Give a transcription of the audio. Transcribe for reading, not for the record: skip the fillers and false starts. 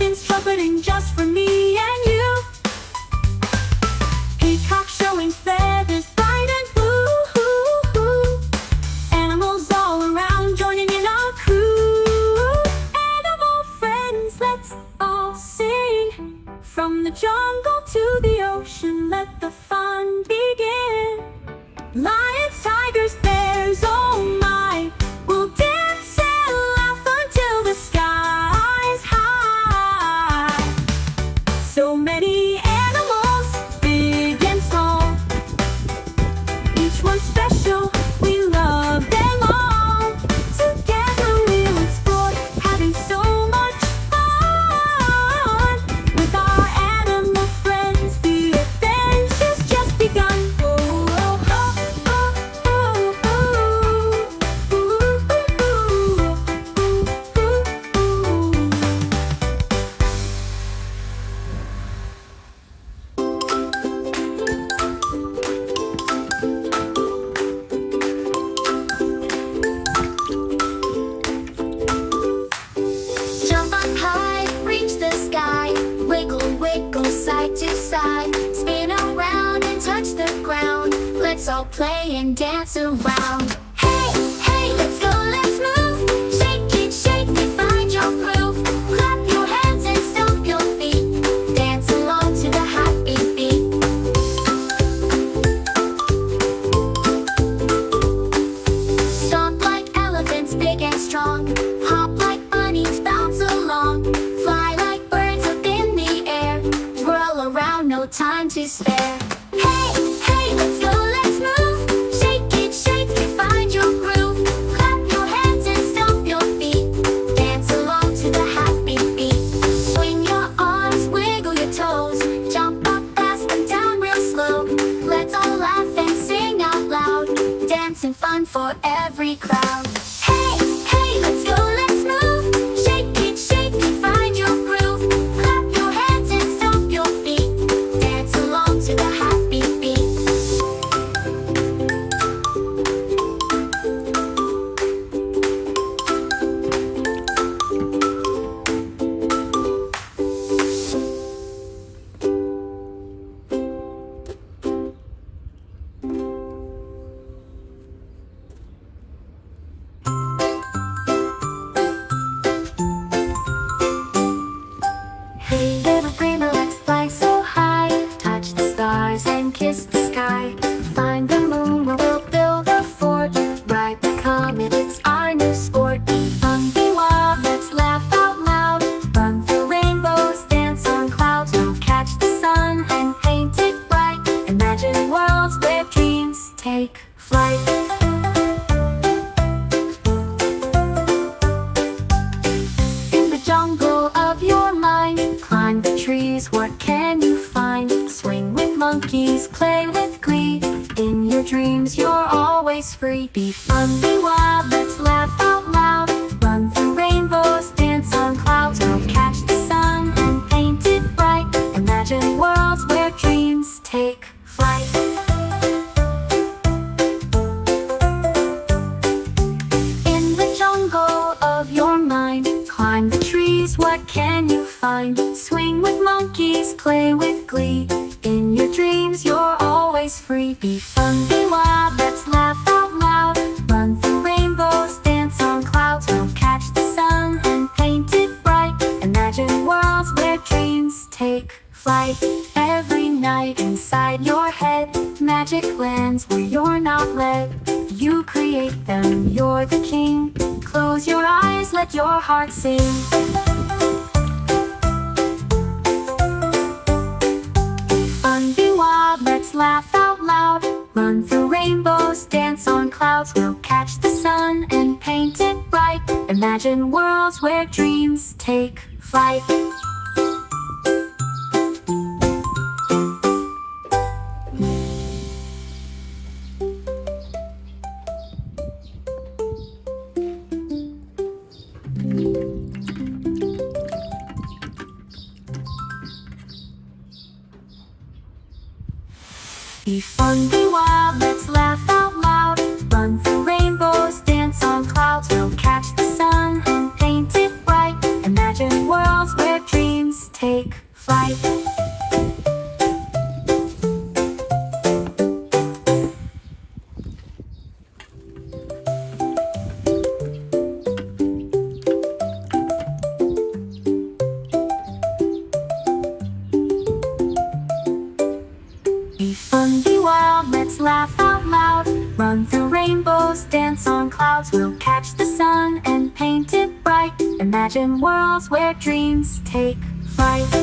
lions trumpeting just for me and you. Peacocks showing feathers bright and blue. Animals all around joining in our crew. Animal friends, let's all sing. From the jungle to the ocean, let the fun begin. Lions, tigers, bears, oh my, we'll dance and laugh until the sky's high. So many animals, big and small, each one special, we love them all. Together we'll explore, having so much fun. With our animal friends, the adventure's just begun. Jump up high, reach the sky. Wiggle, wiggle, side to side. Spin around and touch the ground. Let's all play and dance around. Hey, hey, let's go, let's move. Shake it, find your groove. Clap your hands and stomp your feet. Dance along to the happy beat. Stomp like elephants, big and strong. Hop like bunnies, bounce along. Fly like birds up in the air. Whirl around, no time to spare. Hey, hey, let's go, let's move. Shake it, find your groove. Clap your hands and stomp your feet. Dance along to the happy beat. Swing your arms, wiggle your toes. Jump up fast and down real slow. Let's all laugh and sing out loud. Dance and fun for every crowd. Hey, hey, let's go, let's move. Shake it, find your groove. Clap your hands and stomp your feet. Dance along to the happy beat. Hey, little dreamer, let's fly so high. Touch the stars and kiss the sky. Find the moon where we'll build a fort. Ride the comet, it's our new sport. Be fun, be wild, let's laugh out loud. Run through rainbows, dance on clouds. We'll catch the sun and paint it bright. Imagine worlds where dreams take flight. In the jungle of your mind, climb the trees, what can you find? Swing with monkeys, play with glee. In your dreams, you're always free. Be fun, be wild, let's laugh out loud. Run through rainbows, dance on clouds. We'll catch the sun and paint it bright. Imagine worlds where dreams take flight. In the jungle of your mind, climb the trees, what can you find? Swing with monkeys, play with glee. In your dreams, you're always free. Be fun, be wild, let's laugh out loud. Run through rainbows, dance on clouds. We'll catch the sun and paint it bright. Imagine worlds where dreams take flight. Every night inside your head, magic lands where you're not led. You create them, you're the king. Close your eyes, let your heart sing. Be fun, be wild, let's laugh out loud. Run through rainbows, dance on clouds. We'll catch the sun and paint it bright. Imagine worlds where dreams take flight. Be fun, be wild, let's laugh out loud. Run through rainbows, dance on clouds. We'll catch the sun and paint it bright. Imagine worlds where dreams take flight. Be fun, be wild, let's laugh out loud. Run through rainbows, dance on clouds. We'll catch the sun and paint it bright. Imagine worlds where dreams take flight.